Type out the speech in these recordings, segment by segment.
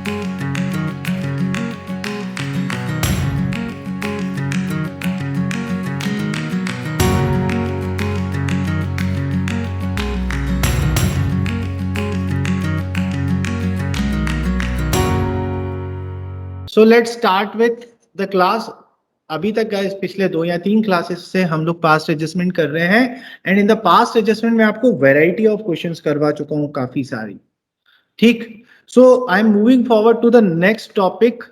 So let's start with the class. अभी तक guys पिछले 2 या 3 क्लासेस से हम लोग पास्ट एडजस्टमेंट कर रहे हैं and in the past adjustment में आपको वैरायटी ऑफ क्वेश्चंस करवा चुका हूं काफी सारी। ठीक, so I am moving forward to the next topic.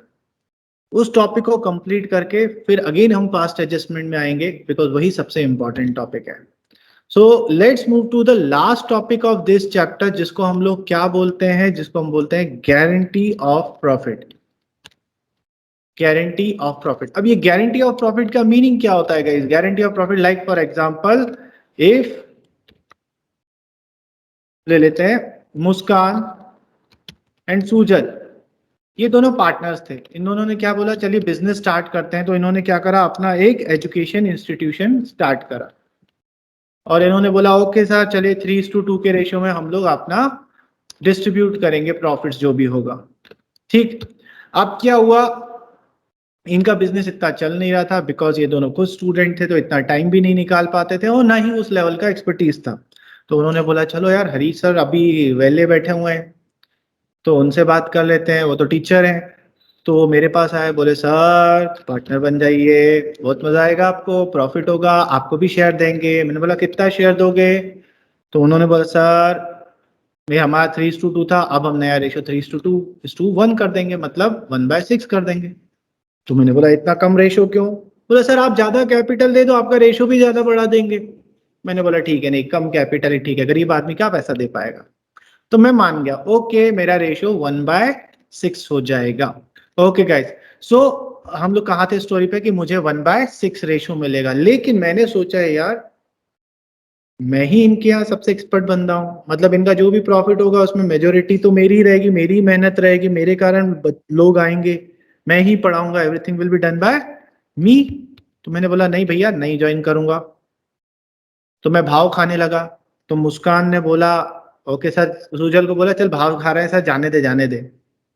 उस टॉपिक को कंप्लीट करके फिर अगेन हम पास्ट एडजस्टमेंट में आएंगे बिकॉज वही सबसे इंपॉर्टेंट टॉपिक है। So let's move to the last topic of this chapter, जिसको हम लोग क्या बोलते हैं, जिसको हम बोलते हैं guarantee of profit. Guarantee of profit. अब ये गारंटी ऑफ प्रॉफिट का मीनिंग क्या होता है guys? Guarantee of profit like for example if ले लेते हैं मुस्कान एंड सुजल, ये दोनों पार्टनर्स थे। इन दोनों ने क्या बोला, चलिए बिजनेस स्टार्ट करते हैं। तो इन्होंने क्या करा, अपना एक एजुकेशन इंस्टीट्यूशन स्टार्ट करा और इन्होंने बोला ओके सर चलिए 3:2 के रेशियो में हम लोग अपना डिस्ट्रीब्यूट करेंगे प्रॉफिट्स जो भी होगा। ठीक, अब क्या हुआ, इनका बिजनेस इतना चल नहीं रहा था बिकॉज ये दोनों खुद स्टूडेंट थे तो इतना टाइम भी नहीं निकाल पाते थे और ना ही उस लेवल का एक्सपर्टीज था। तो उन्होंने बोला चलो यार हरीश सर अभी वेले बैठे हुए हैं तो उनसे बात कर लेते हैं, वो तो टीचर हैं। तो मेरे पास आए, बोले सर पार्टनर बन जाइए, बहुत मजा आएगा, आपको प्रॉफिट होगा, आपको भी शेयर देंगे। मैंने बोला कितना शेयर दोगे? तो उन्होंने बोला सर ये हमारा 3:2 था, अब हम नया रेशियो 3:2:1 कर देंगे, मतलब 1/6 कर देंगे। तो मैंने बोला इतना कम रेशो क्यों? बोला सर आप ज्यादा कैपिटल दे दो, आपका रेशो भी ज्यादा बढ़ा देंगे। मैंने बोला ठीक है, नहीं कम कैपिटल ही ठीक है, गरीब आदमी क्या पैसा दे पाएगा। तो मैं मान गया, ओके मेरा रेशो 1/6 हो जाएगा। ओके गाइस, सो हम लोग कहाँ थे स्टोरी पे कि मुझे 1/6 रेशो मिलेगा, लेकिन मैंने सोचा है यार मैं ही इनके यहाँ सबसे एक्सपर्ट बंदा हूँ, मतलब इनका जो भी प्रॉफिट होगा उसमें मेजोरिटी तो मेरी ही रहेगी, मेरी मेहनत रहेगी, मेरे कारण लोग आएंगे, मैं ही पढ़ाऊंगा, everything will be done by me. तो मैंने बोला नहीं भैया नहीं ज्वाइन करूंगा। तो मैं भाव खाने लगा। तो मुस्कान ने बोला ओके सर, सुजल को बोला चल भाव खा रहे हैं सर, जाने दे जाने दे।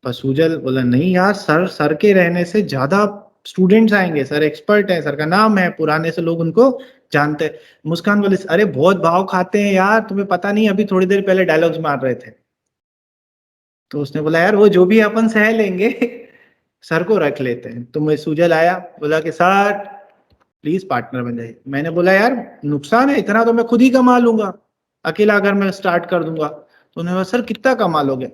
पर सुजल बोला नहीं यार सर, सर के रहने से ज्यादा स्टूडेंट्स आएंगे, सर एक्सपर्ट है, सर का नाम है, पुराने से लोग उनको जानते हैं। मुस्कान बोले अरे बहुत भाव खाते हैं यार, तुम्हें पता नहीं अभी थोड़ी देर पहले डायलॉग्स मार रहे थे। तो उसने बोला यार वो जो भी अपन सह लेंगे सर को रख लेते हैं। तो मैं सुजल आया, बोला कि सर प्लीज पार्टनर बन जाइए। मैंने बोला यार नुकसान है, इतना तो मैं खुद ही कमा लूंगा अकेला अगर मैं स्टार्ट कर दूंगा। तो उन्होंने बोला सर कितना कमा लोगे?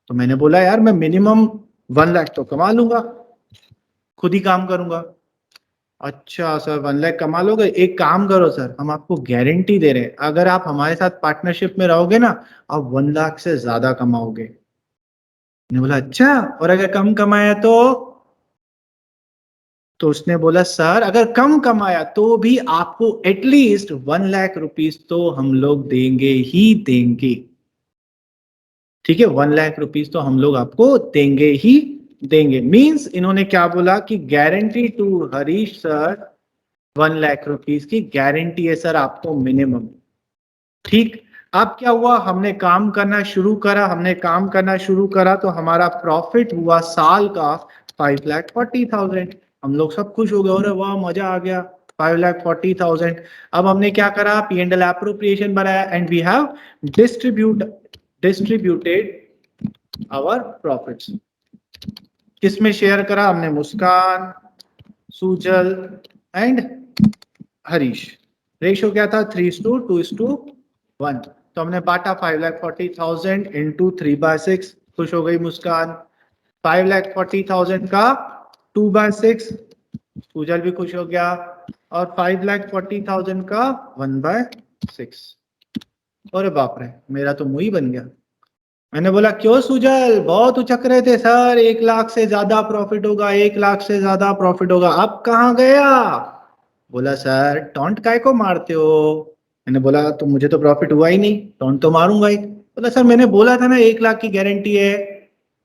तो मैंने बोला यार मैं मिनिमम 1 लाख तो कमा लूंगा, खुद ही काम करूंगा। अच्छा सर 1 लाख कमा लोगे, एक काम करो सर हम आपको गारंटी दे रहे हैं, अगर आप हमारे साथ पार्टनरशिप में रहोगे ना आप 1 लाख से ज्यादा कमाओगे। मैंने बोला अच्छा, और अगर कम कमाया तो उसने बोला सर अगर कम कमाया तो भी आपको एटलीस्ट 1 लाख रुपीज तो हम लोग देंगे ही देंगे। ठीक है, 1 लाख रुपीज तो हम लोग आपको देंगे ही देंगे। मींस इन्होंने क्या बोला कि guarantee to Harish sir 1 lakh rupees की गारंटी है सर आपको मिनिमम। ठीक, अब क्या हुआ, हमने काम करना शुरू करा, हमने काम करना शुरू करा तो हमारा प्रॉफिट हुआ साल का 5,40,000। हम लोग सब खुश हो गए, अरे वाह मजा आ गया 5,40,000। अब हमने क्या करा, P&L एप्रोप्रिएशन बनाया and we have distributed our profits. किसमें शेयर करा हमने? मुस्कान, सुजल एंड हरीश। रेशियो क्या था? 3:2:1। तो हमने बांटा 5,40,000 इंटू 3/6। खुश हो गई मुस्कान। 5,40,000 का 2/6, सुजल भी खुश हो गया। और 5,40,000 का 1/6। अरे बाप रे, मेरा तो मुंह ही बन गया। मैंने बोला क्यों सुजल, बहुत उचक रहे थे सर 1 लाख से ज्यादा प्रॉफिट होगा, 1 लाख से ज्यादा प्रॉफिट होगा, अब कहाँ गया? बोला सर टॉन्ट काय को मारते हो? मैंने बोला तो मुझे तो प्रॉफिट हुआ ही नहीं, टॉन्ट तो मारूंगा ही। बोला सर मैंने बोला था ना 1 लाख की गारंटी है,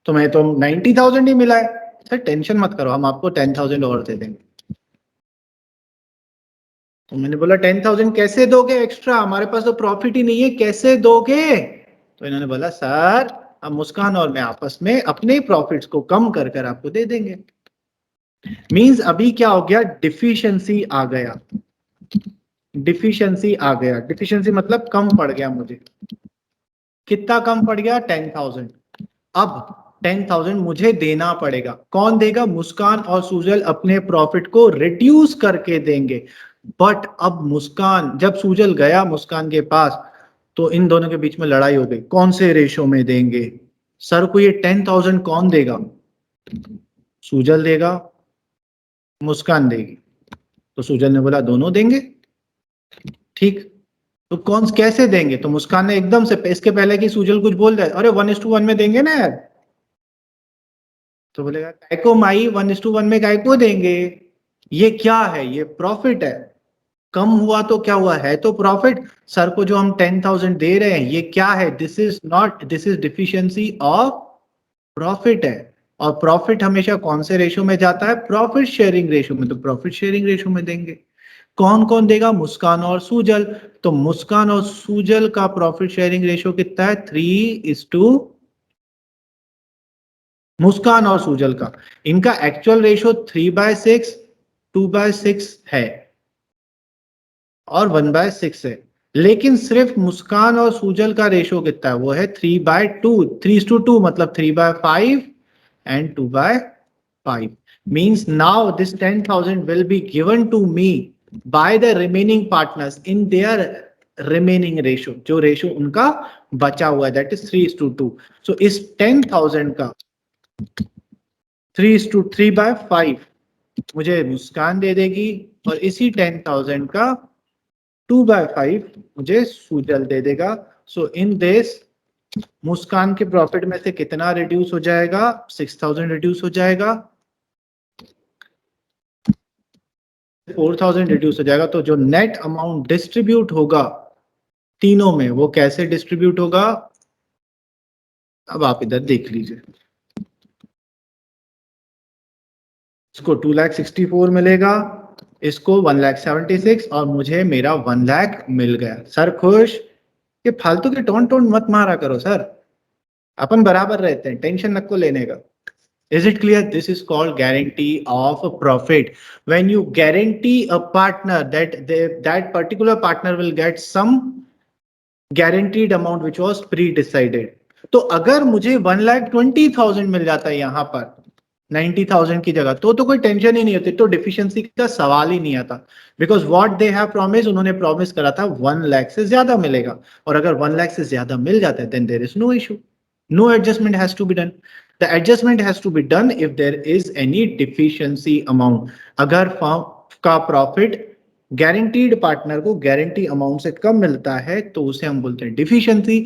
तो मैं तो 90,000 ही मिला है। सर टेंशन मत करो, हम आपको 10,000 और दे देंगे। तो मैंने बोला 10,000 कैसे दोगे एक्स्ट्रा, हमारे पास तो प्रॉफिट ही नहीं है, कैसे दोगे? तो इन्होंने बोला सर अब मुस्कान और मैं आपस में अपने प्रॉफिट्स को कम कर कर आपको दे देंगे। मींस अभी क्या हो गया, डिफिशिएंसी आ गया, डिफिशिएंसी आ गया। डिफिशिएंसी मतलब कम पड़ गया मुझे। कितना कम पड़ गया? 10,000। अब 10,000 मुझे देना पड़ेगा। कौन देगा? मुस्कान और सुजल अपने प्रॉफिट को रिड्यूस करके देंगे। बट अब मुस्कान, जब सुजल गया मुस्कान के पास, तो इन दोनों के बीच में लड़ाई हो गई, कौन से रेशो में देंगे। सर को ये 10,000 कौन देगा? सुजल देगा, मुस्कान देगी। तो सुजल ने बोला दोनों देंगे। ठीक, तो कौन कैसे देंगे? तो मुस्कान ने एकदम से, इसके पहले कि सुजल कुछ बोल जाए, अरे 1:1 में देंगे ना यार। तो बोलेगा काय को माई 1:1 में काय को देंगे, ये क्या है, ये प्रॉफिट है। कम हुआ तो क्या हुआ, है तो प्रॉफिट। सर को जो हम 10,000 दे रहे हैं ये क्या है? This is not, this is deficiency of profit है। और प्रॉफिट हमेशा कौन से रेशो में जाता है? प्रॉफिट शेयरिंग रेशो में। तो प्रॉफिट शेयरिंग रेशो में देंगे। कौन कौन देगा? मुस्कान और सुजल। तो मुस्कान और सुजल का प्रॉफिट शेयरिंग रेशो कितना है? 3:, मुस्कान और सुजल का, इनका एक्चुअल रेशो 3/6, 2/6 है और 1/6 है। लेकिन सिर्फ मुस्कान और सुजल का रेशो कितना है? वो है 3/2, 3:2, मतलब 3/5 and 2/5। Means now this 10,000 will be given to me by the remaining partners in their remaining ratio, जो रेशो उनका बचा हुआ है, that is 3:2। So इस 10,000 का 3:3/5 मुझे मुस्कान दे देगी और इसी 10,000 का 2/5 मुझे सुजल दे देगा। सो इन दिस मुस्कान के प्रॉफिट में से कितना रिड्यूस हो जाएगा? 6,000 रिड्यूस हो जाएगा, 4,000 रिड्यूस हो जाएगा। तो जो नेट अमाउंट डिस्ट्रीब्यूट होगा तीनों में, वो कैसे डिस्ट्रीब्यूट होगा? अब आप इधर देख लीजिए। इसको 2,64,000 मिलेगा, इसको 1,76,000 और मुझे मेरा 1,00,000 मिल गया। सर खुश? ये फालतू के टोन टोन मत मारा करो सर, अपन बराबर रहते हैं, टेंशन नको लेने का। Is it clear? This is called guarantee of profit. When you guarantee a partner that that particular partner will get some guaranteed amount which was pre-decided. तो अगर मुझे 1,20,000 मिल जाता है यहाँ पर 90,000 की जगह, तो कोई टेंशन ही नहीं होती, तो डिफिशियंसी का सवाल ही नहीं आता। Because what they have promise, उन्होंने प्रॉमिस करा था 1,00,000 से ज्यादा मिलेगा, और अगर 1,00,000 से ज्यादा मिल जाता है then there is no issue, no adjustment has to be done. The adjustment has to be done if there is any deficiency amount. अगर फर्म का प्रॉफिट गारंटीड पार्टनर को गारंटी अमाउंट से कम मिलता है तो उसे हम बोलते हैं deficiency.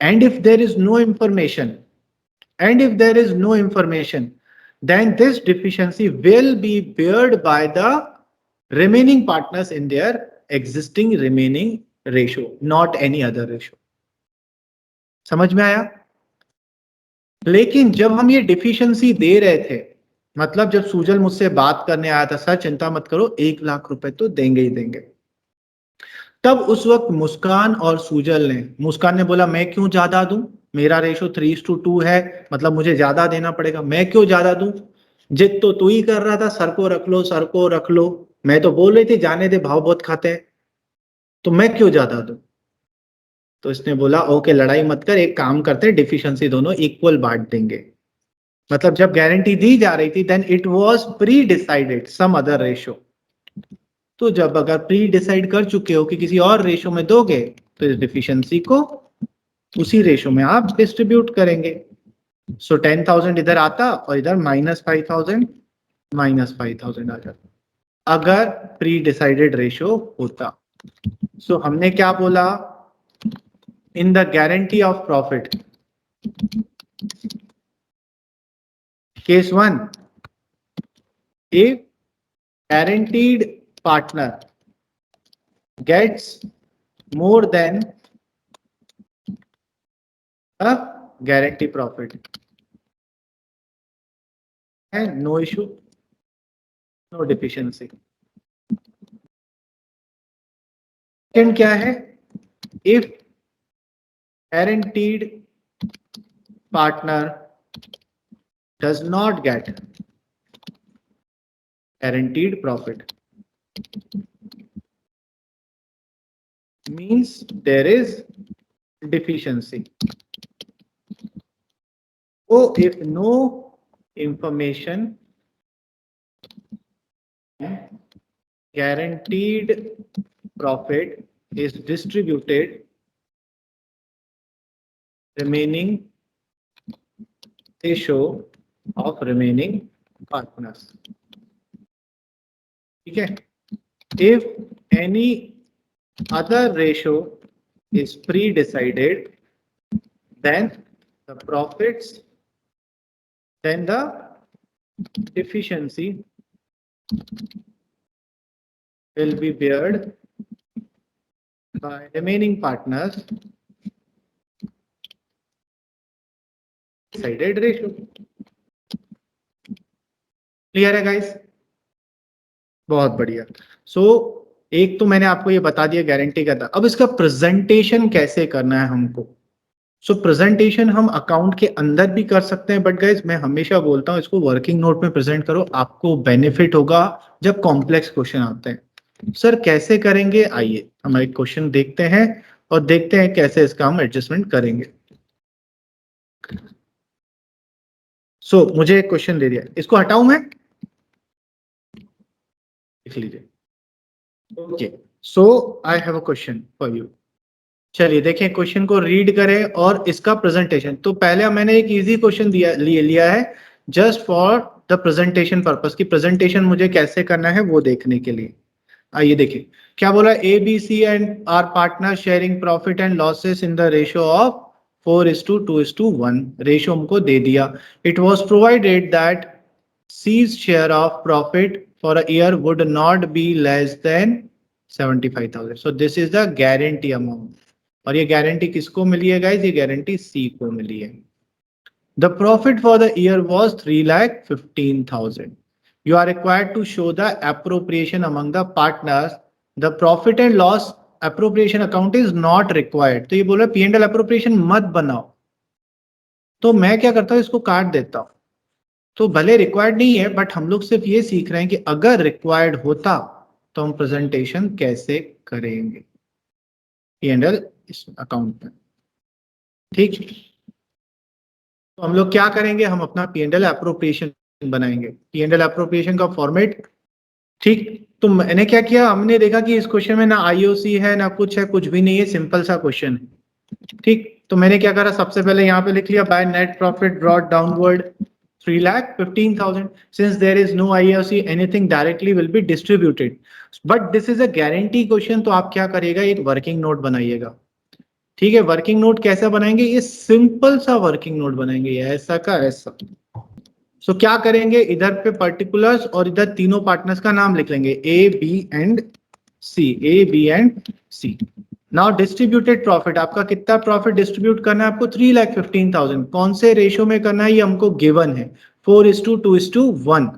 And if there is no information, and if there is no information, then this deficiency will be bared by the remaining partners in their existing remaining ratio, not any other ratio। समझ में आया? लेकिन जब हम ये deficiency दे रहे थे, मतलब जब सुजल मुझसे बात करने आया था, सर चिंता मत करो 1,00,000 रुपए तो देंगे ही देंगे, तब उस वक्त मुस्कान और सुजल ने, मुस्कान ने बोला मैं क्यों ज्यादा दूं, मेरा रेशो 3:2 है, मतलब मुझे ज्यादा देना पड़ेगा, मैं क्यों ज्यादा दूं, जिद तो तू ही कर रहा था, सर को रख लो, सर को रख लो, मैं तो बोल रही थी जाने दे भाव बहुत खाते हैं, तो मैं क्यों ज्यादा दूं। तो इसने बोला ओके लड़ाई मत कर, एक काम करते हैं डिफिशियंसी दोनों इक्वल बांट देंगे। मतलब जब गारंटी दी जा रही थी then it was pre decided some other ratio. तो जब अगर प्री डिसाइड कर चुके हो कि किसी और रेशो में दोगे, तो इस डिफिशियंसी को उसी रेशो में आप डिस्ट्रीब्यूट करेंगे। सो 10,000 इधर आता और इधर -5,000 -5,000 आ जाता अगर प्री डिसाइडेड रेशो होता। सो हमने क्या बोला? In the guarantee of profit, case 1, if guaranteed partner gets more than a guarantee profit, and no issue, no deficiency। Second क्या है? If guaranteed partner does not get guaranteed profit, means there is deficiency. So if no information guaranteed profit is distributed, remaining ratio of remaining partners. Okay. If any other ratio is pre-decided, then the profits, then the deficiency will be beared by remaining partners decided ratio. Clear है guys? बहुत बढ़िया. सो एक तो मैंने आपको ये बता दिया गारंटी का था. अब इसका प्रेजेंटेशन कैसे करना है हमको. सो प्रेजेंटेशन हम अकाउंट के अंदर भी कर सकते हैं, बट गाइस मैं हमेशा बोलता हूँ इसको वर्किंग नोट में प्रेजेंट करो, आपको बेनिफिट होगा जब कॉम्प्लेक्स क्वेश्चन आते हैं. सर कैसे करेंगे, आइए हम एक क्वेश्चन देखते हैं और देखते हैं कैसे इसका हम एडजस्टमेंट करेंगे. सो मुझे एक क्वेश्चन दे दिया, इसको हटाऊं मैं, लिख लीजिए. Okay, so I have a question for you. चलिए देखें, क्वेश्चन को रीड करें और इसका प्रेजेंटेशन. तो पहले मैंने एक इजी क्वेश्चन लिया है just for the presentation purpose, की प्रेजेंटेशन मुझे कैसे करना है वो देखने के लिए. आइए देखिए क्या बोला. A B C and are partner sharing profit and losses in the ratio of 4:2:1. Ratio हमको दे दिया. It was provided that C's share of profit for a year would not be less than 75,000. So this is the guarantee amount. और ये guarantee किसको मिली है guys, ये guarantee सी को मिली है. The profit for the year was 3,15,000. You are required to show the appropriation among the partners. The profit and loss appropriation account is not required. तो ये बोल रहा है P&L एप्रोप्रिएशन मत बनाओ. तो मैं क्या करता हूं, इसको काट देता हूं. तो भले रिक्वायर्ड नहीं है, बट हम लोग सिर्फ ये सीख रहे हैं कि अगर रिक्वायर्ड होता तो हम प्रेजेंटेशन कैसे करेंगे P&L इस अकाउंट में. ठीक, तो हम लोग क्या करेंगे, हम अपना P&L एप्रोप्रिएशन बनाएंगे. P&L एप्रोप्रिएशन का फॉर्मेट. ठीक, तो मैंने क्या किया, हमने देखा कि इस क्वेश्चन में ना आईओसी है ना कुछ है, कुछ भी नहीं है, सिंपल सा क्वेश्चन है. ठीक, तो मैंने क्या करा, सबसे पहले यहाँ पे लिख लिया by net profit brought downward 3,15,000. Since there is no IOC, anything directly will be distributed. But this is a guarantee question, तो आप क्या करिएगा, एक वर्किंग नोट बनाइएगा. ठीक है, वर्किंग नोट कैसा बनाएंगे, ये सिंपल सा वर्किंग नोट बनाएंगे, ऐसा का ऐसा. सो क्या करेंगे, इधर पे पर्टिकुलर्स और इधर तीनों पार्टनर्स का नाम लिख लेंगे, A B and C. A B and C. Now distributed profit, आपका कितना प्रॉफिट डिस्ट्रीब्यूट करना है आपको, 3,15,000. कौन से रेशियो में करना है ये हमको गिवन है, 4:2:1.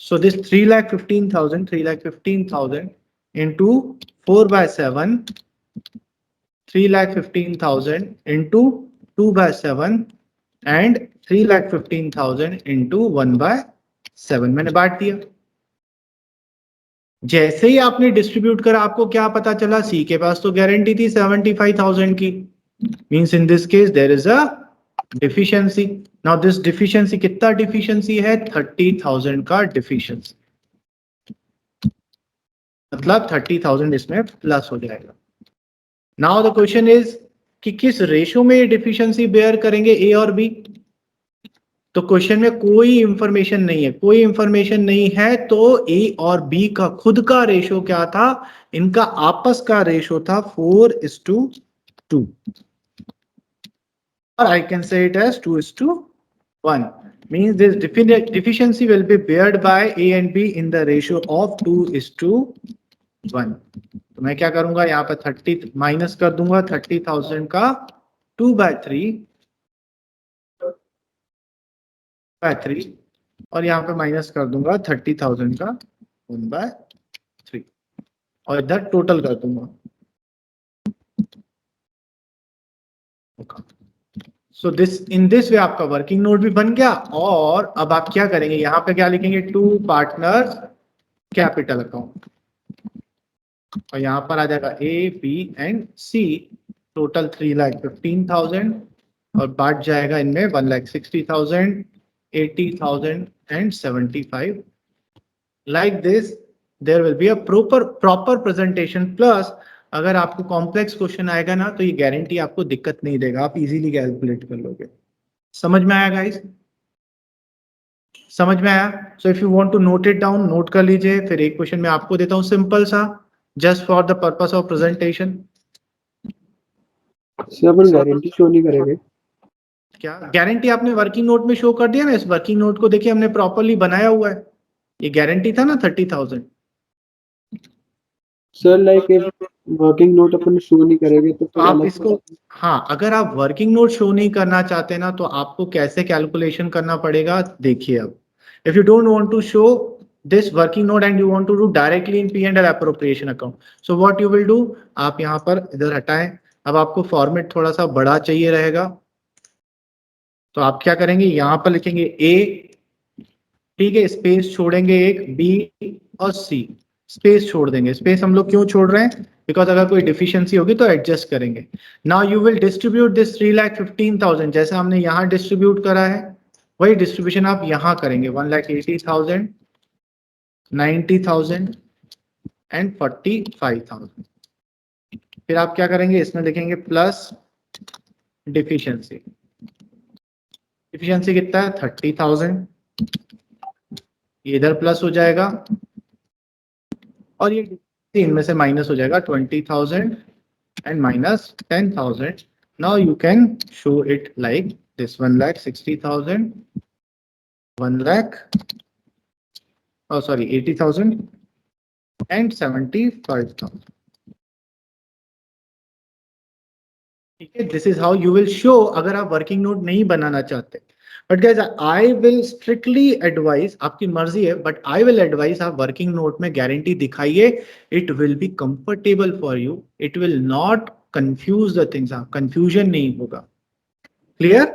So this 3,15,000 into 4/7, 3,15,000 into 2/7 and 3,15,000 into 1/7 मैंने बांट दिया. जैसे ही आपने डिस्ट्रीब्यूट करा, आपको क्या पता चला, सी के पास तो गारंटी थी 75,000 की. Means in this case there is a deficiency. Now this deficiency, कितना डिफिशियंसी है, 30,000 का डिफिशियंसी. मतलब 30,000 इसमें प्लस हो जाएगा. नाउ द क्वेश्चन इज कि किस रेशियो में ये डिफिशियंसी बेयर करेंगे, ए और बी. तो क्वेश्चन में कोई इंफॉर्मेशन नहीं है, कोई इंफॉर्मेशन नहीं है, तो ए और बी का खुद का रेशो क्या था, इनका आपस का रेशो था 4:2. और I can say it as 2:1. means this deficiency will be bared by A and B in the ratio of 2:1. तो मैं क्या करूंगा, यहाँ पर 30 माइनस कर दूंगा, 30,000 का 2/3 और यहाँ पे माइनस कर दूंगा 30,000 का 1/3 और इधर टोटल कर दूंगा. सो दिस इन दिस वे आपका वर्किंग नोट भी बन गया। और अब आप क्या करेंगे, यहाँ पे क्या लिखेंगे, टू पार्टनर्स कैपिटल अकाउंट, और यहाँ पर आ जाएगा A B and C, total 3,15,000, और बांट जाएगा इनमें 1,60,000, 80,000 and 75। Like this there will be a proper presentation. Plus अगर आपको कॉम्प्लेक्स क्वेश्चन आएगा ना, तो ये गारंटी आपको दिक्कत नहीं देगा, आप इजीली कैलकुलेट कर लोगे। समझ में आया गाइस? समझ में आया? So if you want to note it down, note कर लीजिए। फिर एक क्वेश्चन मैं आपको देता हूं सिंपल सा, just for the purpose of presentation. Sir upon guarantee show नहीं करेंगे? क्या गारंटी आपने वर्किंग नोट में शो कर दिया ना, इस वर्किंग नोट को देखिए हमने प्रॉपरली बनाया हुआ है। ये गारंटी था ना 30,000। सर लाइक वर्किंग नोट अपन शो नहीं करेंगे तो फिर आप अलग इसको, हाँ, अगर आप वर्किंग नोट शो नहीं करना चाहते ना, तो आपको कैसे कैलकुलेशन करना पड़ेगा देखिए। अब if you don't want to show this working note and you want to do directly in P and L appropriation account, so what you will do, आप यहाँ पर इधर हटाएं। अब आपको फॉर्मेट थोड़ा सा बड़ा चाहिए रहेगा, तो आप क्या करेंगे, यहाँ पर लिखेंगे ए, ठीक है, स्पेस छोड़ेंगे एक, बी और सी, स्पेस छोड़ देंगे। स्पेस हम लोग क्यों छोड़ रहे हैं, बिकॉज अगर कोई डिफिशियंसी होगी तो एडजस्ट करेंगे। Now you will distribute this 3,15,000, जैसे हमने यहाँ डिस्ट्रीब्यूट करा है वही डिस्ट्रीब्यूशन आप यहाँ करेंगे, 1,80,000, 90,000 एंड 45,000। फिर आप क्या करेंगे, इसमें लिखेंगे प्लस डिफिशियंसी। डिफिशियंसी कितना है, 30,000, ये इधर प्लस हो जाएगा, और ये इनमें से माइनस हो जाएगा 20,000 and minus 10,000. Now you can show it like this: 1,60,000, 1 lakh, oh sorry, 80,000 and 75,000. ठीक है, this is how you will show अगर आप वर्किंग नोट नहीं बनाना चाहते। But guys I will strictly advise, आपकी मर्जी है, बट आई विल एडवाइज आप वर्किंग नोट में गारंटी दिखाइए। It will be comfortable for you, it will not confuse the things, confusion नहीं होगा। क्लियर?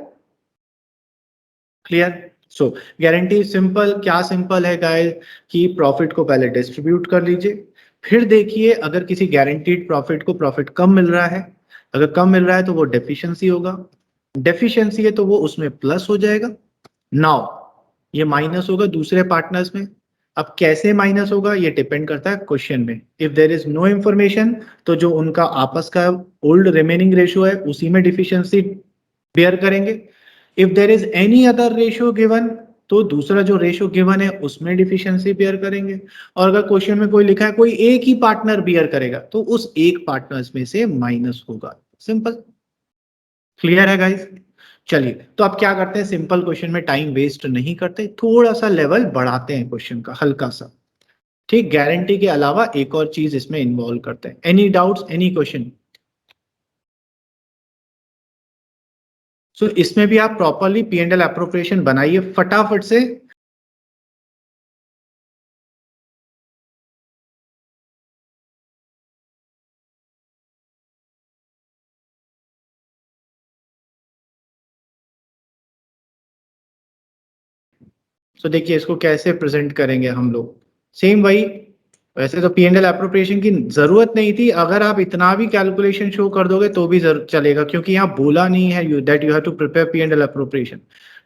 क्लियर? सो गारंटी सिंपल, क्या सिंपल है गाइस, कि प्रॉफिट को पहले डिस्ट्रीब्यूट कर लीजिए, फिर देखिए अगर किसी गारंटीड प्रॉफिट को प्रॉफिट कम मिल रहा है, अगर कम मिल रहा है तो वो डेफिशिएंसी होगा, डेफिशिएंसी है तो वो उसमें प्लस हो जाएगा। नाउ ये माइनस होगा दूसरे पार्टनर्स में। अब कैसे माइनस होगा ये डिपेंड करता है क्वेश्चन में। If there is no information, तो जो उनका आपस का ओल्ड रिमेनिंग रेशियो है उसी में डिफिशियंसी बेयर करेंगे। If there is any other ratio given, तो दूसरा जो रेशियो गिवन है उसमें डिफिशियंसी बेयर करेंगे। और अगर क्वेश्चन में कोई लिखा है कोई एक ही पार्टनर बेयर करेगा, तो उस एक पार्टनर्स में से माइनस होगा। सिंपल। क्लियर है गाइस? चलिए, तो अब क्या करते हैं, सिंपल क्वेश्चन में टाइम वेस्ट नहीं करते, थोड़ा सा लेवल बढ़ाते हैं क्वेश्चन का, हल्का सा। ठीक, गारंटी के अलावा एक और चीज इसमें इन्वॉल्व करते हैं। Any doubts, any question? So इसमें भी आप properly P and L appropriation बनाइए फटाफट से। सो देखिए इसको कैसे प्रेजेंट करेंगे हम लोग, सेम वही। वैसे तो पी एंड एल एप्रोप्रिएशन की जरूरत नहीं थी, अगर आप इतना भी कैलकुलेशन शो कर दोगे तो भी चलेगा, क्योंकि यहाँ बोला नहीं है that you have to prepare P and L appropriation.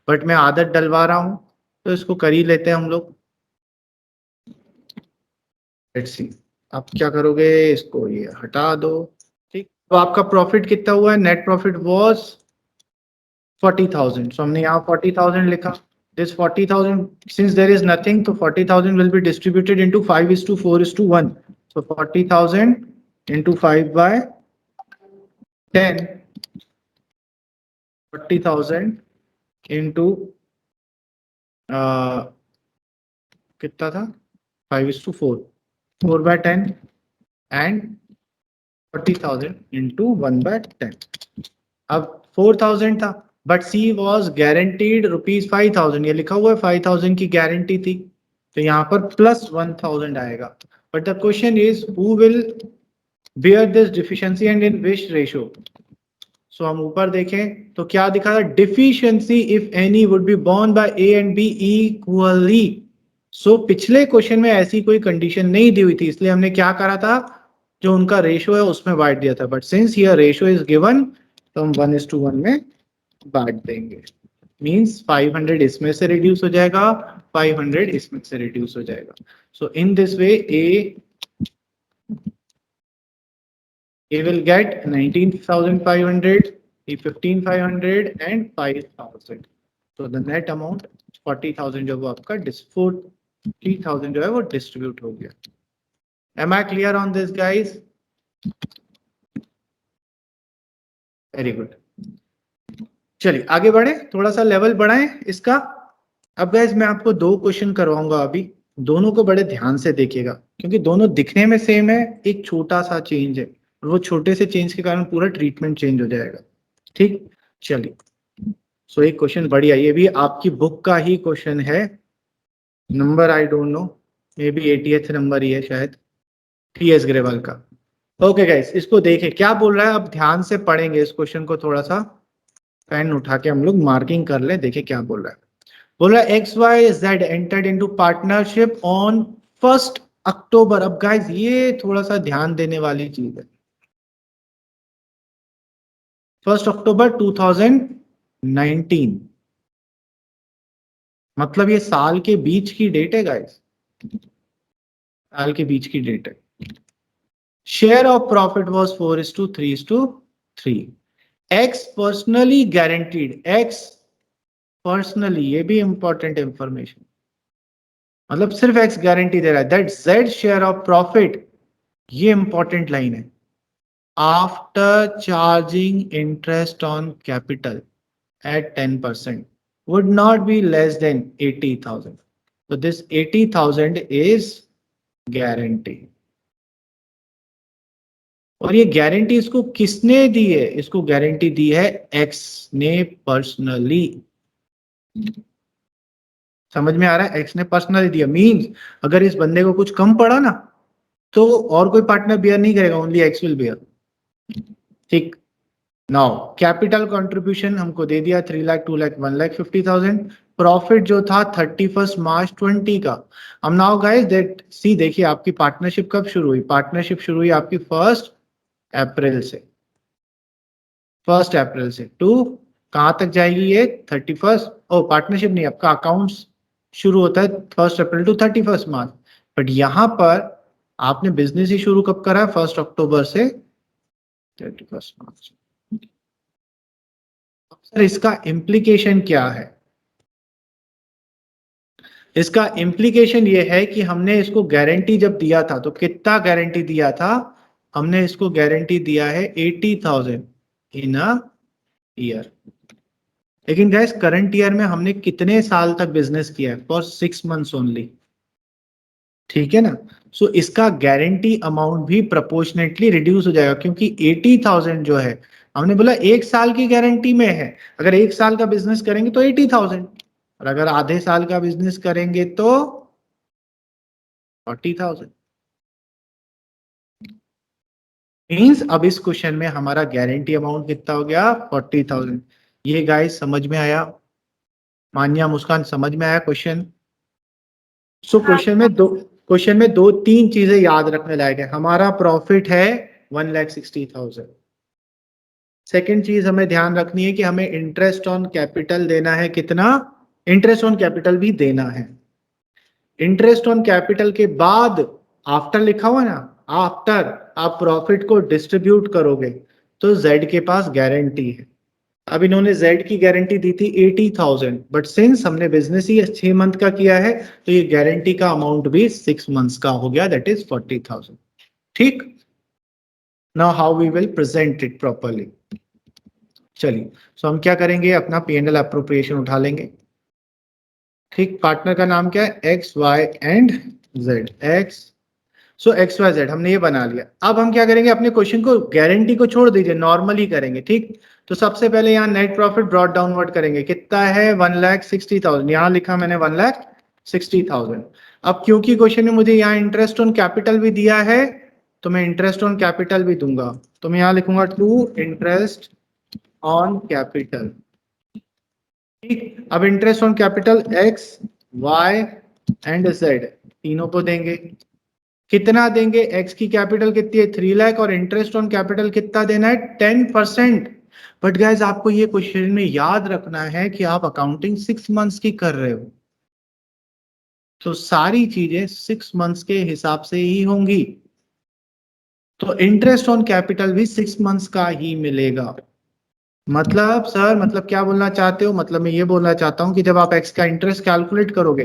But मैं आदत डलवा रहा हूं, तो इसको कर ही लेते हैं हम लोग। लेट्स सी, आप क्या करोगे, इसको ये हटा दो। ठीक, तो आपका प्रॉफिट कितना हुआ है, नेट प्रॉफिट वाज 40,000। सो हमने यहाँ 40,000 लिखा। This 40,000, since there is nothing, so 40,000 will be distributed into 5:4:1. So 40,000 into 5 by 10, 40,000 into कितना था, 5:4, 4 by 10 and 40,000 into 1 by 10. अब 4,000 था, बट सी वॉज गारंटीड ₹5,000, ये लिखा हुआ है 5,000 की गारंटी थी, तो यहाँ पर प्लस 1,000 आएगा। But the question is who will bear this deficiency and in which ratio? So हम ऊपर देखें तो क्या दिखा था, deficiency if any would be borne by A and B equally. So पिछले क्वेश्चन में ऐसी कोई कंडीशन नहीं दी हुई थी, इसलिए हमने क्या करा था, जो उनका रेशो है उसमें बांट दिया था, but since here ratio is given तो हम 1:1 में बांट देंगे। मीन्स 500 इसमें से रिड्यूस हो जाएगा, 500 इसमें से रिड्यूस हो जाएगा। So in this way A will get 19,500, B 15,500 and 5,000. So the net amount 40,000 जो वो आपका 40,000 जो है वो डिस्ट्रीब्यूट हो गया। Am I clear on this, guys? Very good. चलिए आगे बढ़े, थोड़ा सा लेवल बढ़ाएं इसका। अब गाइस मैं आपको 2 क्वेश्चन करवाऊंगा अभी, दोनों को बड़े ध्यान से देखिएगा क्योंकि दोनों दिखने में सेम है, एक छोटा सा चेंज है और वो छोटे से चेंज के कारण पूरा ट्रीटमेंट चेंज हो जाएगा। ठीक, चलिए। सो एक क्वेश्चन बढ़िया, ये भी आपकी बुक का ही क्वेश्चन है, number I don't know, maybe बी 80th नंबर ही है शायद, टीएस ग्रेवाल का। ओके गाइस, इसको देखें क्या बोल रहा है, अब ध्यान से पढ़ेंगे इस क्वेश्चन को, थोड़ा सा पेन उठा के हम लोग मार्किंग कर ले, देखें क्या बोल रहा है। बोल रहा है XYZ entered into partnership on 1 अक्टूबर। अब गाइस ये थोड़ा सा ध्यान देने वाली चीज है, 1 अक्टूबर 2019, मतलब ये साल के बीच की डेट है गाइस, साल के बीच की डेट है। Share of profit was 4:3:3। X personally guaranteed, x personally, ये भी इंपॉर्टेंट इंफॉर्मेशन, मतलब सिर्फ एक्स गारंटी दे रहा है, that Z share of profit, ये इंपॉर्टेंट लाइन है, after charging interest on capital at 10% would not be less than 80,000. So this 80,000 is guarantee. और ये गारंटी इसको किसने दी है, इसको गारंटी दी है एक्स ने पर्सनली। समझ में आ रहा है, एक्स ने पर्सनली दिया, मींस अगर इस बंदे को कुछ कम पड़ा ना तो और कोई पार्टनर बियर नहीं करेगा, ओनली एक्स विल बियर। ठीक, नाउ कैपिटल कंट्रीब्यूशन हमको दे दिया 3 लाख, 2 लाख, 1,50,000। प्रॉफिट जो था 31 मार्च 20 का। हम नाउ गाइस दैट सी, देखिए आपकी पार्टनरशिप कब शुरू हुई, पार्टनरशिप शुरू हुई आपकी 1 अप्रैल से, 1 अप्रैल से टू कहां तक जाएगी ये 31, ओ पार्टनरशिप नहीं, आपका अकाउंट्स शुरू होता है 1 अप्रैल टू 31 मार्च, बट यहां पर आपने बिजनेस ही शुरू कब करा है, 1 अक्टूबर से 31 मार्च। सर इसका इम्प्लीकेशन क्या है, इसका इम्प्लीकेशन ये है कि हमने इसको गारंटी जब दिया था तो कितना गारंटी दिया था, हमने इसको गारंटी दिया है 80,000 इन अ ईयर। लेकिन गैस करंट ईयर में हमने कितने साल तक बिजनेस किया है, फॉर 6 मंथ्स ओनली, ठीक है ना। सो इसका गारंटी अमाउंट भी प्रोपोर्शनेटली रिड्यूस हो जाएगा, क्योंकि 80,000 जो है हमने बोला 1 साल की गारंटी में है, अगर 1 साल का बिजनेस करेंगे तो 80,000, और अगर आधे साल का बिजनेस करेंगे तो 40,000। मीन्स अब इस क्वेश्चन में हमारा गारंटी अमाउंट कितना हो गया, 40,000। ये गाइस समझ में आया, मान्या मुस्कान समझ में आया क्वेश्चन। सो क्वेश्चन में 2-3 चीजें याद रखने लायक है। हमारा प्रॉफिट है 1,60,000। सेकेंड चीज हमें ध्यान रखनी है कि हमें इंटरेस्ट ऑन कैपिटल देना है, कितना, इंटरेस्ट ऑन कैपिटल भी देना है। इंटरेस्ट ऑन कैपिटल के बाद आफ्टर लिखा हुआ ना, आफ्टर आप प्रॉफिट को डिस्ट्रीब्यूट करोगे तो जेड के पास गारंटी है। अब इन्होंने जेड की गारंटी दी थी 80,000, बट सिंस हमने बिजनेस ही 6 मंथ का किया है तो ये गारंटी का अमाउंट भी 6 मंथ्स का हो गया, दैट इज 40,000। ठीक, now how we will present it properly. चलिए, सो हम क्या करेंगे, अपना P&L अप्रोप्रिएशन उठा लेंगे। ठीक, पार्टनर का नाम क्या है, X Y and Z, X, so X Y Z हमने ये बना लिया। अब हम क्या करेंगे, अपने क्वेश्चन को गारंटी को छोड़ दीजिए, नॉर्मली करेंगे। ठीक, तो सबसे पहले यहाँ नेट प्रॉफिट ब्रॉट डाउनवर्ड करेंगे, कितना है 1,60,000, यहाँ लिखा मैंने 1,60,000। अब क्योंकि क्वेश्चन में मुझे यहाँ इंटरेस्ट ऑन कैपिटल भी दिया है तो मैं इंटरेस्ट ऑन कैपिटल भी दूंगा, तो मैं यहाँ लिखूंगा टू इंटरेस्ट ऑन कैपिटल। ठीक, अब interest on capital X, Y and Z तीनों को देंगे। कितना देंगे? एक्स की कैपिटल कितनी है? 3 लाख, और इंटरेस्ट ऑन कैपिटल कितना देना है? 10%। बट गाइज आपको ये क्वेश्चन में याद रखना है कि आप अकाउंटिंग 6 मंथ्स की कर रहे हो, तो सारी चीजें 6 मंथ्स के हिसाब से ही होंगी। तो इंटरेस्ट ऑन कैपिटल भी 6 मंथ्स का ही मिलेगा। मतलब सर, मतलब क्या बोलना चाहते हो? मतलब मैं ये बोलना चाहता हूं कि जब आप एक्स का इंटरेस्ट कैलकुलेट करोगे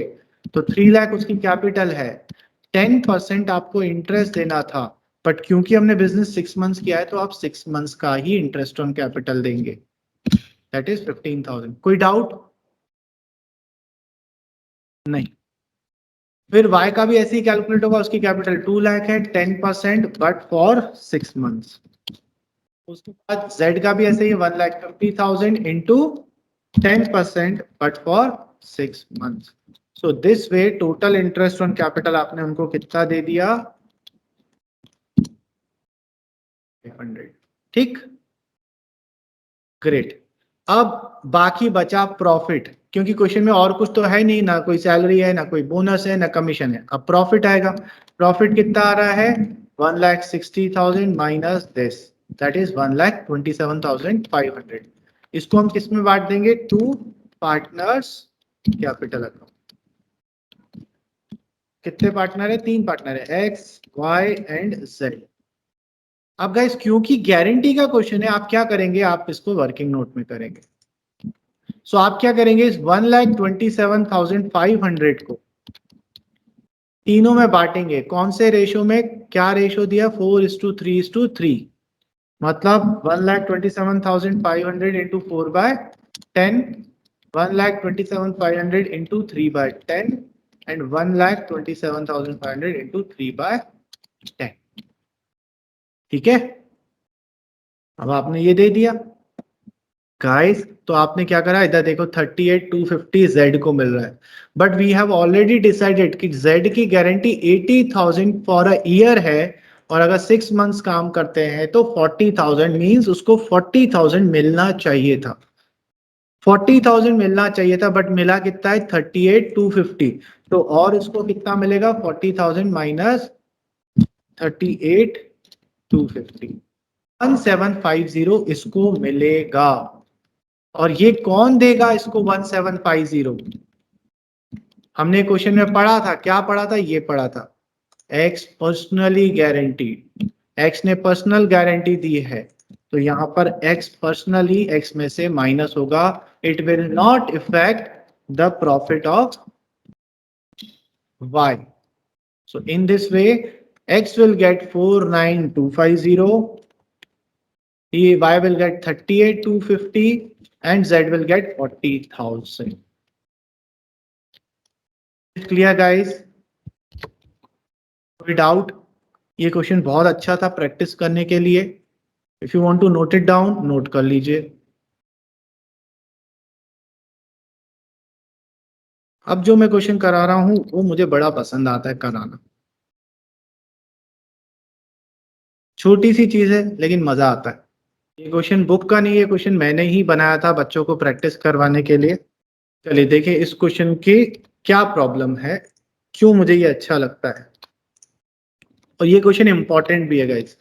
तो 3 लाख उसकी कैपिटल है, 10% आपको इंटरेस्ट देना था, बट क्योंकि हमने बिजनेस 6 मंथ्स किया है तो आप 6 मंथ्स का ही इंटरेस्ट ऑन कैपिटल देंगे, दैट इज 15,000। कोई डाउट? नहीं। फिर y का भी ऐसे ही कैलकुलेट होगा, उसकी कैपिटल 2 लाख है, 10% बट फॉर 6 मंथ्स। उसके बाद z का भी ऐसे ही 1,50,000 into 10% but for 6 months. So this way total interest on capital आपने उनको कितना दे दिया? 500। ठीक, ग्रेट। अब बाकी बचा प्रॉफिट, क्योंकि क्वेश्चन में और कुछ तो है नहीं, ना कोई सैलरी है, ना कोई बोनस है, ना कमीशन है। अब प्रॉफिट आएगा। प्रॉफिट कितना आ रहा है? 1,60,000 माइनस दिस, दैट इज 1,27,500। इसको हम किस में बांट देंगे? To partners capital account. कितने पार्टनर है? 3 पार्टनर है, एक्स, वाई एंड जेड। अब गाइस क्योंकि गारंटी का क्वेश्चन है, आप क्या करेंगे? आप इसको वर्किंग नोट में करेंगे। सो आप क्या करेंगे? इस 1,27,500 को तीनों में बांटेंगे। कौन से रेशो में? क्या रेशो दिया? 4:3:3। मतलब 1,27,500 इंटू 4/10, 1,27,500 इंटू 3/10 एंड 1,27,500 इंटू 3/10। ठीक है, अब आपने ये दे दिया गाइस। तो आपने क्या करा? इधर देखो 38,250 जेड को मिल रहा है, but we have already decided कि जेड की गारंटी 80,000 फॉर अ ईयर है, और अगर 6 मंथ्स काम करते हैं तो 40,000 मींस उसको 40,000 मिलना चाहिए था। 40,000 मिलना चाहिए था, बट मिला कितना है? 38,250। तो और इसको कितना मिलेगा? 40,000 माइनस 38,250, 1750 इसको मिलेगा। और ये कौन देगा इसको 1750? हमने क्वेश्चन में पढ़ा था, क्या पढ़ा था? ये पढ़ा था, एक्स पर्सनली गारंटीड। एक्स ने पर्सनल गारंटी दी है, तो यहां पर एक्स पर्सनली, एक्स में से माइनस होगा। It will not effect the profit of Y. So in this way X will get 49,250, y will get 38,250 and z will get 40,000. Clear guys? कोई doubt? ये question बहुत अच्छा था प्रैक्टिस करने के लिए। If you want to note it down, note कर लीजिए। अब जो मैं क्वेश्चन करा रहा हूं वो मुझे बड़ा पसंद आता है कराना। छोटी सी चीज है लेकिन मजा आता है। ये क्वेश्चन बुक का नहीं है, क्वेश्चन मैंने ही बनाया था बच्चों को प्रैक्टिस करवाने के लिए। चलिए देखिए इस क्वेश्चन की क्या प्रॉब्लम है, क्यों मुझे ये अच्छा लगता है, और ये क्वेश्चन इंपॉर्टेंट भी है गाइस।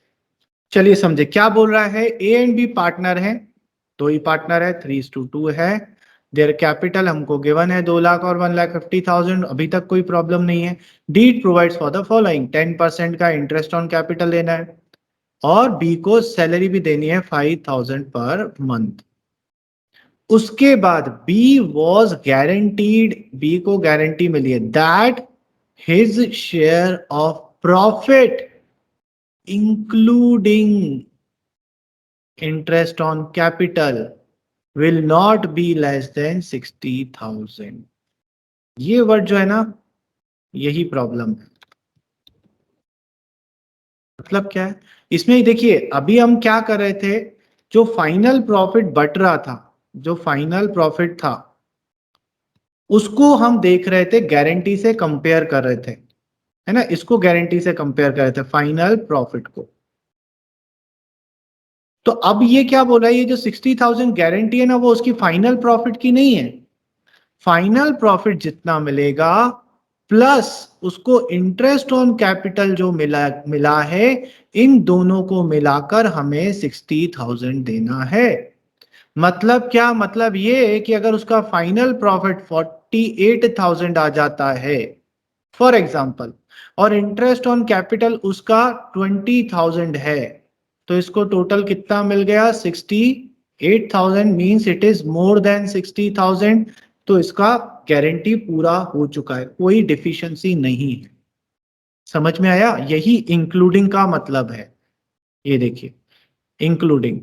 चलिए समझे क्या बोल रहा है। ए एंड बी पार्टनर है, दो ही पार्टनर है, 3:2 है। देयर कैपिटल हमको गिवन है 2 लाख और 1,50,000, अभी तक कोई प्रॉब्लम नहीं है। Deed provides for the following, 10% का इंटरेस्ट ऑन कैपिटल देना है, और बी को सैलरी भी देनी है 5,000 पर मंथ। उसके बाद बी वॉज गारंटीड, बी को गारंटी मिली है that his share of profit including interest on capital will not be less than 60,000। ये वर्ड जो है ना, यही प्रॉब्लम है। मतलब क्या है इसमें? देखिए अभी हम क्या कर रहे थे, जो फाइनल प्रॉफिट बट रहा था, जो फाइनल प्रॉफिट था उसको हम देख रहे थे, गारंटी से कंपेयर कर रहे थे, है ना। इसको गारंटी से कंपेयर कर रहे थे फाइनल प्रॉफिट को। तो अब ये क्या बोल रहा है, ये जो 60,000 गारंटी है ना, वो उसकी फाइनल प्रॉफिट की नहीं है। फाइनल प्रॉफिट जितना मिलेगा प्लस उसको इंटरेस्ट ऑन कैपिटल जो मिला है, इन दोनों को मिलाकर हमें 60,000 देना है। मतलब क्या, मतलब ये है कि अगर उसका फाइनल प्रॉफिट 48,000 आ जाता है फॉर एग्जाम्पल, और इंटरेस्ट ऑन कैपिटल उसका 20,000 है, तो इसको टोटल कितना मिल गया, 68,000। Means it is more than 60,000। तो इसका गारंटी पूरा हो चुका है, कोई डिफिशियंसी नहीं है। समझ में आया? यही इंक्लूडिंग का मतलब है। ये देखिए इंक्लूडिंग,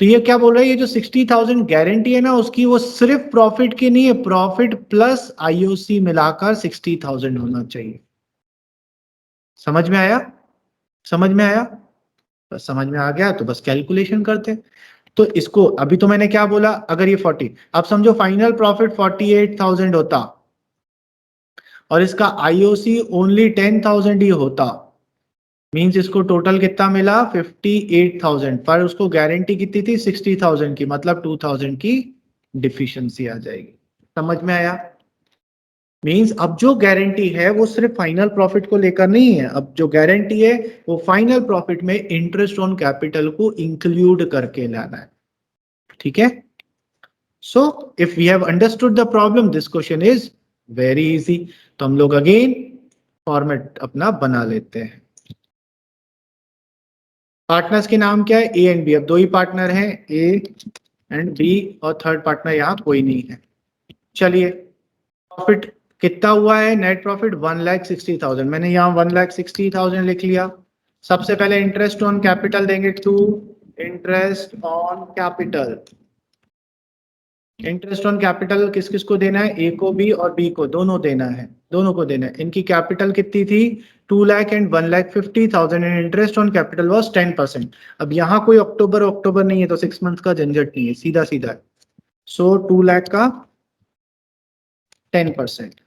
तो ये क्या बोल रहा है, ये जो 60,000 गारंटी है ना उसकी, वो सिर्फ प्रॉफिट की नहीं है, प्रॉफिट प्लस आईओसी मिलाकर 60,000 होना चाहिए। समझ में आया? समझ में आया? बस समझ में आ गया तो बस कैलकुलेशन करते हैं। तो इसको अभी तो मैंने क्या बोला, अगर ये 40, अब समझो फाइनल प्रॉफिट 48,000 होता और इसका आईओसी ओनली 10,000 ही होता, मींस इसको टोटल कितना मिला 58,000, पर उसको गारंटी कितनी थी 60,000 की, मतलब 2,000 की डिफिशियंसी आ जाएगी। समझ में आया? मींस अब जो गारंटी है वो सिर्फ फाइनल प्रॉफिट को लेकर नहीं है, अब जो गारंटी है वो फाइनल प्रॉफिट में इंटरेस्ट ऑन कैपिटल को इंक्लूड करके लाना है। ठीक है? So if we have understood the problem, this question is very easy. तो हम लोग अगेन फॉर्मेट अपना बना लेते हैं। पार्टनर्स के नाम क्या है, ए एंड बी। अब दो ही पार्टनर हैं, ए एंड बी, और थर्ड पार्टनर यहाँ कोई नहीं है। चलिए, प्रॉफिट कितना हुआ है, नेट प्रॉफिट 1,60,000। मैंने यहाँ 1,60,000 लिख लिया। सबसे पहले इंटरेस्ट ऑन कैपिटल देंगे 2, interest on capital. Interest on capital किस किस को देना है, ए को भी और बी को, दोनों देना है, दोनों को देना है। इनकी कैपिटल कितनी थी 2 lakh and 1,50,000 and interest on capital was 10%। अब यहाँ कोई अक्टूबर अक्टूबर नहीं है, तो 6 मंथ का झंझट नहीं है, सीधा सीधा है। सो 2 लाख का 10%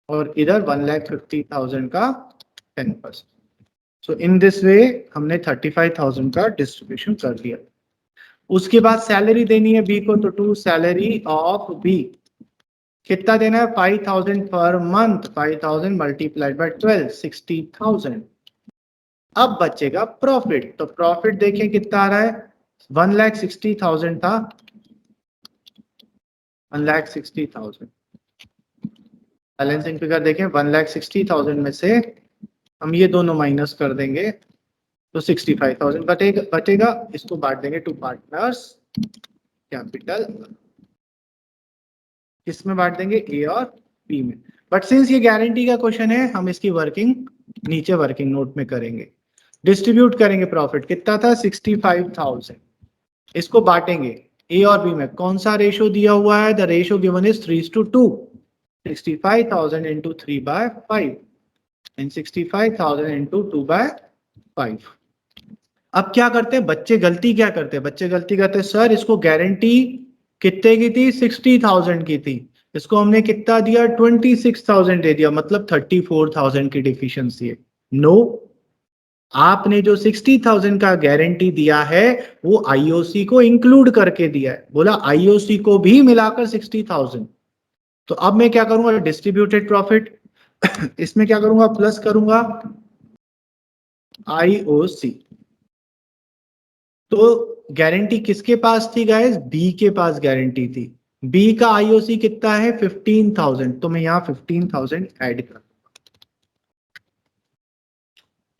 और इधर 1,50,000 का 10%। सो इन दिस वे हमने 35,000 का डिस्ट्रीब्यूशन कर दिया। उसके बाद सैलरी देनी है बी को, तो टू सैलरी ऑफ बी कितना देना है 5,000 पर मंथ, 5,000 मल्टीप्लाइड बाय 12, 60,000। अब बचेगा प्रॉफिट, तो प्रॉफिट देखिए कितना आ रहा है, 1,60,000 था, 1,60,000। बैलेंसिंग फिगर देखें, 1,60,000 में से हम ये दोनों माइनस कर देंगे तो 65,000 बचेगा। इसको बांट देंगे टू पार्टनर्स कैपिटल, किसमें बांट देंगे, ए और बी में। बट सिंस ये गारंटी का क्वेश्चन है, हम इसकी वर्किंग नीचे वर्किंग नोट में करेंगे। डिस्ट्रीब्यूट करेंगे, प्रॉफिट कितना था 65,000, इसको बांटेंगे ए और बी में। कौन सा रेशो दिया हुआ है, the ratio given is 3:2, 65,000 into 3/5 and 65,000 into 2/5। अब क्या करते हैं बच्चे, गलती क्या करते हैं बच्चे, गलती करते हैं सर इसको गारंटी कितने की थी 60,000 की थी, इसको हमने कितना दिया 26,000 दे दिया, मतलब 34,000 की डिफिशियंसी है। नो, आपने जो 60,000 का गारंटी दिया है वो आईओसी को इंक्लूड करके दिया है, बोला आईओसी को भी मिलाकर 60,000। तो अब मैं क्या करूंगा, डिस्ट्रीब्यूटेड प्रॉफिट इसमें क्या करूंगा, प्लस करूंगा आईओसी। तो गारंटी किसके पास थी गाइस, बी के पास गारंटी थी। बी का आईओसी कितना है 15,000, तो मैं यहाँ 15,000 ऐड कर,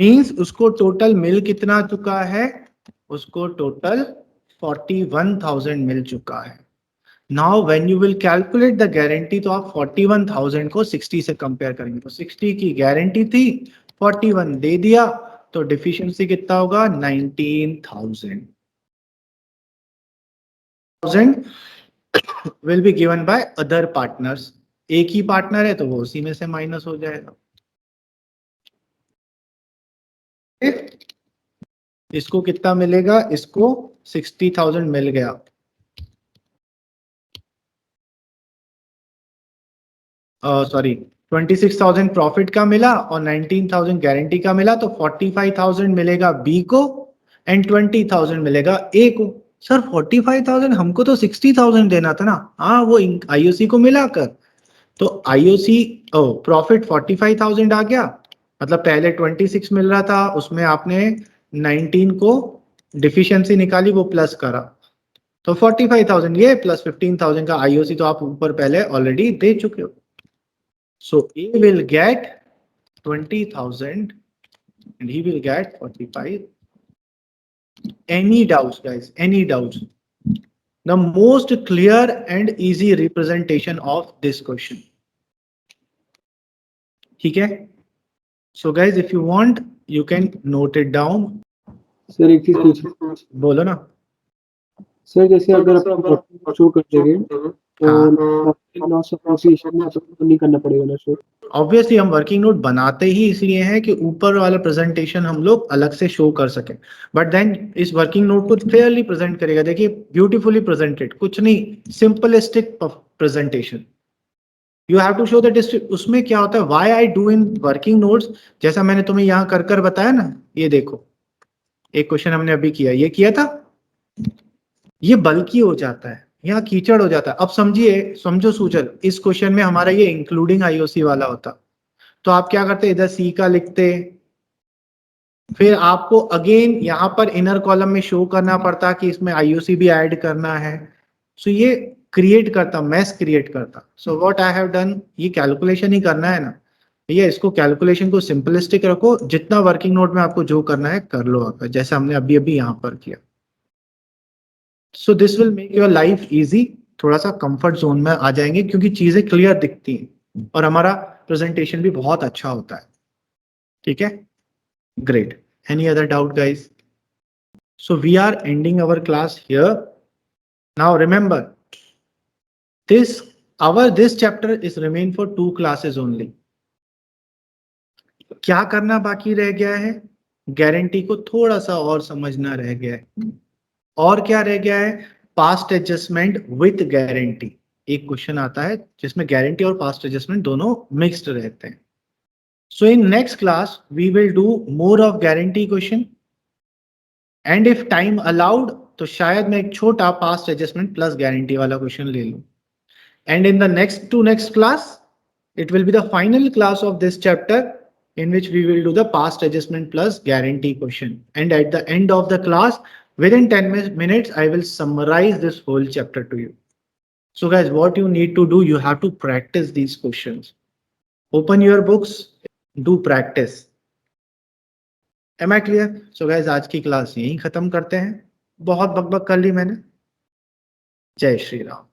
मींस उसको टोटल मिल कितना चुका है, उसको टोटल 41,000 मिल चुका है। Now when you will calculate the guarantee, तो आप 41,000 को 60 से कंपेयर करेंगे, तो 60 की गारंटी थी, 41 दे दिया, तो डिफिशियंसी कितना होगा 19,000 will be given by other partners। एक ही पार्टनर है तो वो उसी में से माइनस हो जाएगा। इसको कितना मिलेगा, इसको 60,000 मिल गया, सॉरी 26,000 प्रॉफिट का मिला और 19,000 गारंटी का मिला, तो 45,000 मिलेगा बी को एंड 20,000 मिलेगा ए को। सर 45,000, हमको तो 60,000 देना था ना। हाँ, वो आईओसी को मिलाकर, तो आईओसी प्रॉफिट 45,000 आ गया, मतलब पहले 26 मिल रहा था, उसमें आपने 19 को डिफिशियंसी निकाली, वो प्लस करा, तो 45,000 ये प्लस 15,000 का आईओसी तो आप ऊपर पहले ऑलरेडी दे चुके हो। सो ए will get 20,000 and he will get 45. Any doubts, guys? Any doubts? The most clear and easy representation of this question. ठीक है? So guys, if you want, you can note it down. Sir एक चीज पूछो। बोलो ना। Sir जैसे अगर आप शो कर देंगे तो लॉस एसोसिएशन में तो नहीं करना पड़ेगा ना शो? ऑब्वियसली हम वर्किंग नोट बनाते ही इसलिए हैं कि ऊपर वाला प्रेजेंटेशन हम लोग अलग से शो कर सकें, बट देन इस वर्किंग नोट को फेयरली प्रेजेंट करेगा। देखिए ब्यूटीफुली प्रेजेंटेड, कुछ नहीं, simplistic presentation. You have to show that उसमें क्या होता है, why I do in working notes, जैसा मैंने तुम्हें यहाँ कर कर बताया ना। ये देखो, एक क्वेश्चन हमने अभी किया, ये किया था, ये बल्कि हो जाता है, यहाँ कीचड़ हो जाता है। अब समझिए, समझो सूचल, इस क्वेश्चन में हमारा ये इंक्लूडिंग आईओसी वाला होता, तो आप क्या करते, इधर सी का लिखते, फिर आपको अगेन यहाँ पर इनर कॉलम में शो करना पड़ता कि इसमें आईओसी भी ऐड करना है। सो ये क्रिएट करता, मैस क्रिएट करता। So what I have done, ये कैलकुलेशन ही करना है ना भैया, इसको कैलकुलेशन को सिंपलिस्टिक रखो, जितना वर्किंग नोट में आपको जो करना है कर लो, आप जैसे हमने अभी अभी यहाँ पर किया। So this will make your life easy, थोड़ा सा कंफर्ट जोन में आ जाएंगे क्योंकि चीजें क्लियर दिखती हैं और हमारा प्रेजेंटेशन भी बहुत अच्छा होता है। ठीक है, great. Any other doubt, guys? So we are ending our class here. Now remember, this chapter is remain for 2 classes only. क्या करना बाकी रह गया है, गारंटी को थोड़ा सा और समझना रह गया है। और क्या रह गया है, पास्ट एडजस्टमेंट विथ गारंटी। एक क्वेश्चन आता है जिसमें गारंटी और पास्ट एडजस्टमेंट दोनों मिक्स्ड रहते हैं। So in next class we will do more of guarantee question, and if time allowed तो शायद मैं एक छोटा पास्ट एडजस्टमेंट प्लस गारंटी वाला क्वेश्चन ले लूं। And in the next class it will be the final class of this chapter in which we will do the past adjustment plus guarantee question, and at the end of the class within 10 minutes I will summarize this whole chapter to you. So guys, what you need to do, you have to practice these questions. Open your books, do practice. Am I clear? So guys, आज की class यहीं खत्म करते हैं। बहुत बकबक कर ली मैंने। जय श्री राम।